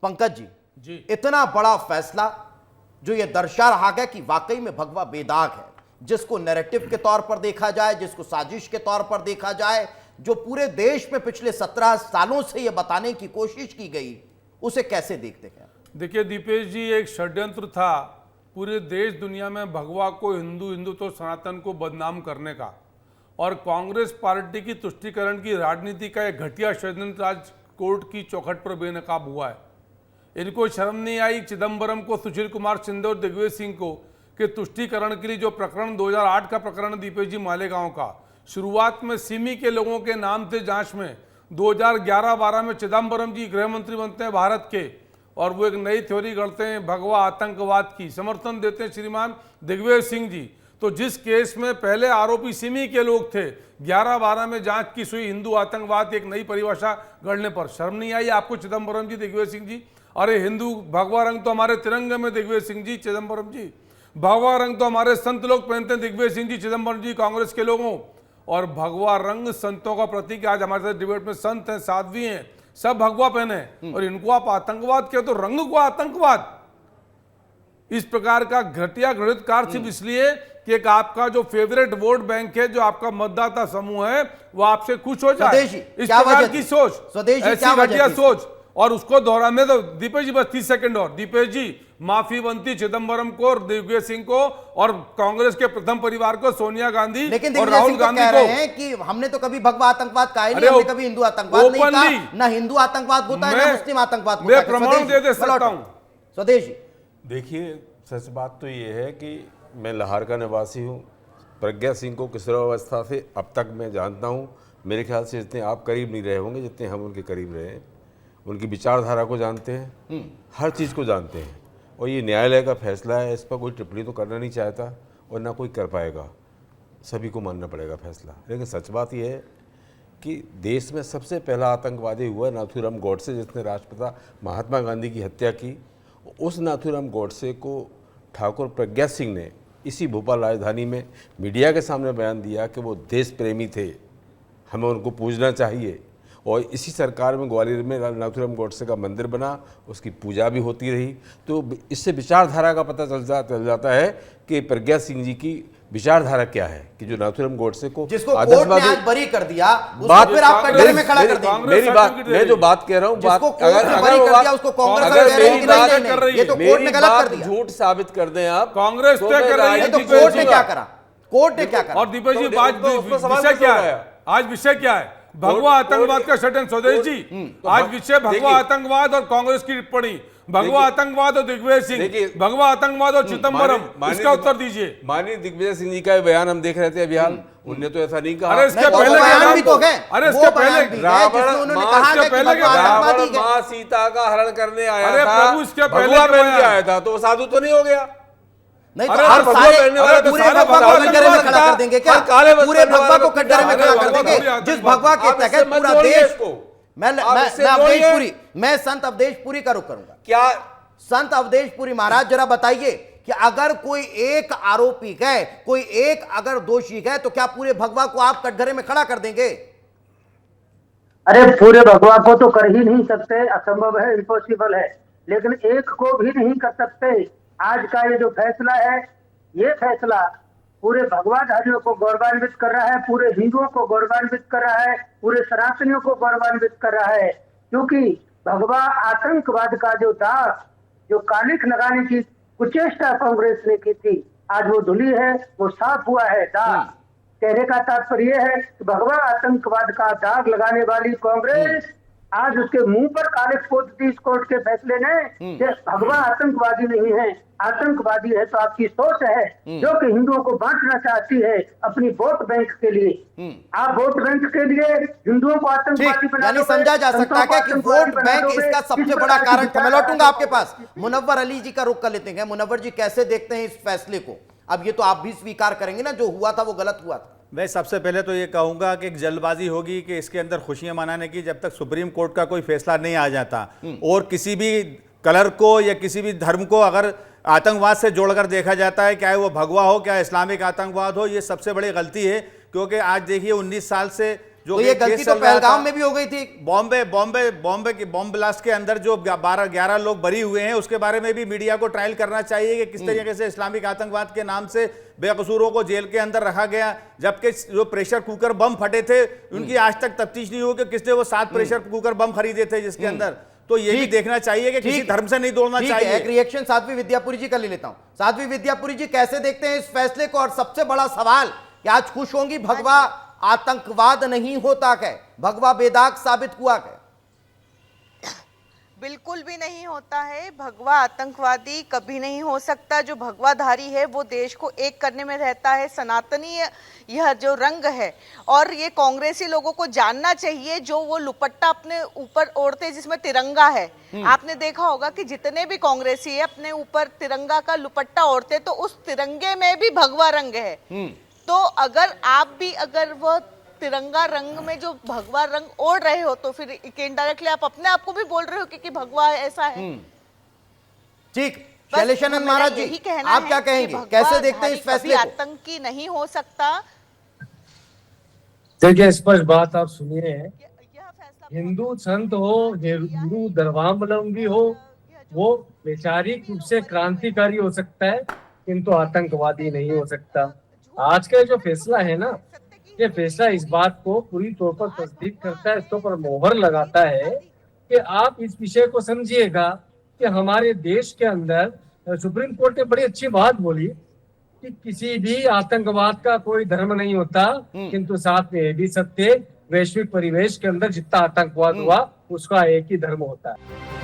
पंकज जी इतना बड़ा फैसला जो ये दर्शा रहा है कि वाकई में भगवा बेदाग है, जिसको नैरेटिव के तौर पर देखा जाए, जिसको साजिश के तौर पर देखा जाए, जो पूरे देश में पिछले 17 सालों से यह बताने की कोशिश की गई, उसे कैसे देखते हैं? देखिए दीपेश जी, एक षड्यंत्र था पूरे देश दुनिया में भगवा को, हिंदुत्व सनातन को बदनाम करने का, और कांग्रेस पार्टी की तुष्टीकरण की राजनीति का एक घटिया षड्यंत्र आज कोर्ट की चौखट पर बेनकाब हुआ है। इनको शर्म नहीं आई चिदम्बरम को, सुशील कुमार शिंदे और दिग्विजय सिंह को, कि तुष्टीकरण के लिए जो प्रकरण 2008 का प्रकरण दीपेश जी मालेगांव का, शुरुआत में सिमी के लोगों के नाम थे जांच में, 2011-12 में चिदम्बरम जी गृह मंत्री बनते हैं भारत के, और वो एक नई थ्योरी गढ़ते हैं भगवा आतंकवाद की, समर्थन देते हैं श्रीमान दिग्विजय सिंह जी। तो जिस केस में पहले आरोपी सिमी के लोग थे, 11-12 में जांच की सुई हिंदू आतंकवाद एक नई परिभाषा गढ़ने पर शर्म नहीं आई आपको चिदम्बरम जी, दिग्विजय सिंह जी? अरे हिंदू भगवा रंग तो हमारे तिरंगे में, दिग्विजय सिंह जी, चिदम्बरम जी। भगवा रंग तो हमारे संत लोग पहनते हैं, दिग्विजय सिंह जी, चिदम्बरम जी, कांग्रेस के लोगों। और भगवा रंग संतों का प्रतीक, आज हमारे साथ डिबेट में संत हैं, साध्वी हैं, सब भगवा पहने, और इनको आप आतंकवाद कहते हो, रंग को आतंकवाद। इस प्रकार का घटिया घृणित कार्य सिर्फ इसलिए कि एक आपका जो फेवरेट वोट बैंक है, जो आपका मतदाता समूह है, वो आपसे खुश हो जाए, इस प्रकार की सोच, ऐसी घटिया सोच, और उसको दोहरा में तो दीपेश जी बस 30 सेकंड और, दीपेश जी माफी बनती चिदम्बरम को और दिग्विजय सिंह को और कांग्रेस के प्रथम परिवार को, सोनिया गांधी और राहुल गांधी को। कह रहे हैं कि हमने तो कभी भगवा आतंकवाद कहा ही नहीं, हमने कभी हिंदू आतंकवाद नहीं कहा, ना हिंदू आतंकवाद होता है ना मुस्लिम आतंकवाद होता है। मैं प्रमाण दे सकता हूं। स्वदेश जी, देखिए सच बात तो ये है कि मैं लाहौर का निवासी हूँ, प्रज्ञा सिंह को किशोरावस्था से अब तक मैं जानता हूँ। मेरे ख्याल से जितने आप करीब नहीं रहे होंगे जितने हम उनके करीब रहे हैं। उनकी विचारधारा को जानते हैं, हर चीज़ को जानते हैं, और ये न्यायालय का फैसला है, इस पर कोई टिप्पणी तो करना नहीं चाहता और ना कोई कर पाएगा, सभी को मानना पड़ेगा फैसला। लेकिन सच बात यह है कि देश में सबसे पहला आतंकवादी हुआ नाथूराम गॉडसे, जिसने राष्ट्रपिता महात्मा गांधी की हत्या की। उस नाथूराम गॉडसे को ठाकुर प्रज्ञा सिंह ने इसी भोपाल राजधानी में मीडिया के सामने बयान दिया कि वो देश प्रेमी थे, हमें उनको पूजना चाहिए। और इसी सरकार में ग्वालियर में नाथूराम गॉडसे का मंदिर बना, उसकी पूजा भी होती रही। तो इससे विचारधारा का पता चल जाता है कि प्रज्ञा सिंह जी की विचारधारा क्या है, कि जो नाथूराम गॉडसे को जिसको कोर्ट ने आज बरी कर दिया, बात फिर आप कटघरे में खड़ा कर देंगे। मेरी बात, मैं जो बात कह रहा हूँ, बात झूठ साबित कर दें आप, कांग्रेस तो कोर्ट ने क्या करा, कोर्ट ने क्या करा? और दीपेश जी विषय क्या है आज? विषय क्या है? भगवा आतंकवाद का षड्यंत्र। स्वदेश जी, आज विषय भगवा आतंकवाद और कांग्रेस की टिप्पणी, भगवा आतंकवाद और दिग्विजय सिंह, भगवा आतंकवाद और चिदम्बरम, इसका उत्तर दीजिए। माननीय दिग्विजय सिंह जी का बयान हम देख रहे थे अभी हाल, उनने तो ऐसा नहीं कहा। अरे इसके पहले बयान भी तो है, अरे इसके पहले रावण मां सीता का हरण करने आया अरे था, प्रभु इसके भगवा पहन के आया था, तो वो साधु तो नहीं हो गया? नहीं तो आप पूरे भगवा को कटघरे में खड़ा कर देंगे क्या? पूरे भगवा को कटघरे में खड़ा कर देंगे, जिस भगवा के तहत पूरा देश को। मैं संत अवधेश पुरी का रुख करूंगा। क्या संत अवधेश पुरी महाराज जरा बताइए कि अगर कोई एक आरोपी है, कोई एक अगर दोषी है, तो क्या पूरे भगवा को आप कटघरे में खड़ा कर देंगे? अरे पूरे भगवा को तो कर ही नहीं सकते, असंभव है, इम्पॉसिबल है, लेकिन एक को भी नहीं कर सकते। आज का ये जो फैसला है, ये फैसला पूरे भगवाधारियों को गौरवान्वित कर रहा है, पूरे हिंदुओं को गौरवान्वित कर रहा है, पूरे सनातनियों को गौरवान्वित कर रहा है, क्योंकि भगवा आतंकवाद का जो दाग, जो कालिख लगाने की कुचेष्टा कांग्रेस ने की थी, आज वो धुली है, वो साफ हुआ है दाग। कहने का तात्पर्य है कि भगवा आतंकवाद का दाग लगाने वाली कांग्रेस आज उसके मुंह पर कालिख पोत दी इस कोर्ट के फैसले ने कि भगवा आतंकवादी नहीं है, आतंकवादी है तो आपकी सोच है जो कि हिंदुओं को बांटना चाहती है अपनी वोट बैंक के लिए। आप वोट बैंक के लिए हिंदुओं को आतंकवादी बना, यानी समझा जा सकता है कि वोट बैंक इसका सबसे बड़ा कारण था। मैं लौटूंगा आपके पास, मुनव्वर अली जी का रुख कर लेते हैं। मुनव्वर जी, कैसे देखते हैं इस फैसले को? अब ये तो आप भी स्वीकार करेंगे ना, जो हुआ था वो गलत हुआ था। मैं सबसे पहले तो ये कहूँगा कि एक जल्दबाजी होगी कि इसके अंदर खुशियां मनाने की, जब तक सुप्रीम कोर्ट का कोई फैसला नहीं आ जाता। और किसी भी कलर को या किसी भी धर्म को अगर आतंकवाद से जोड़कर देखा जाता है, चाहे वो भगवा हो, क्या इस्लामिक आतंकवाद हो, ये सबसे बड़ी गलती है। क्योंकि आज देखिए 19 साल से तो ये गलती तो पहलगाम में भी हो गई थी। बॉम्बे की बॉम्ब ब्लास्ट के अंदर जो 11 लोग बरी हुए हैं, उसके बारे में भी मीडिया को ट्रायल करना चाहिए कि किस तरीके से इस्लामिक आतंकवाद के नाम से बेकसूरों को जेल के अंदर रखा गया, जबकि जो प्रेशर कुकर बम फटे थे उनकी आज तक तफ्तीश नहीं हुई कि किसने वो 7 प्रेशर कुकर बम खरीदे थे जिसके अंदर। तो ये भी देखना चाहिए कि किसी धर्म से नहीं दौड़ना चाहिए। एक रिएक्शन साध्वी विद्यापुरी जी का ले लेता हूं। साध्वी विद्यापुरी जी, कैसे देखते हैं इस फैसले को? और सबसे बड़ा सवाल कि आज खुश होंगी, भगवा आतंकवाद नहीं होता क्या? भगवा बेदाग साबित हुआ क्या? बिल्कुल भी नहीं होता है। भगवा आतंकवादी कभी नहीं हो सकता। जो भगवाधारी है वो देश को एक करने में रहता है। सनातनी यह जो रंग है, और ये कांग्रेसी लोगों को जानना चाहिए, जो वो दुपट्टा अपने ऊपर ओढ़ते जिसमें तिरंगा है। आपने देखा होगा कि जितने भी कांग्रेसी है अपने ऊपर तिरंगा का दुपट्टा ओढ़ते, तो उस तिरंगे में भी भगवा रंग है। तो अगर आप भी अगर वह तिरंगा रंग में जो भगवा रंग ओढ़ रहे हो, तो फिर इनडायरेक्टली आप अपने आप को भी बोल रहे हो कि भगवा ऐसा है। ठीक, शैलेशानंद महाराज जी, आप क्या कहेंगे? कैसे देखते हैं इस फैसले को? आतंकी नहीं हो सकता। देखिए, स्पष्ट बात आप सुनिए, हिंदू संत हो, हिंदू धर्मावलंबी हो, वो वैचारिक रूप से क्रांतिकारी हो सकता है, किंतु आतंकवादी नहीं हो सकता। आज का जो फैसला है ना, ये फैसला इस बात को पूरी तौर पर तस्दीक करता है, इसके ऊपर मोहर लगाता है कि आप इस विषय को समझिएगा कि हमारे देश के अंदर सुप्रीम कोर्ट ने बड़ी अच्छी बात बोली कि किसी भी आतंकवाद का कोई धर्म नहीं होता, किंतु साथ में ये भी सत्य, वैश्विक परिवेश के अंदर जितना आतंकवाद हुआ उसका एक ही धर्म होता है।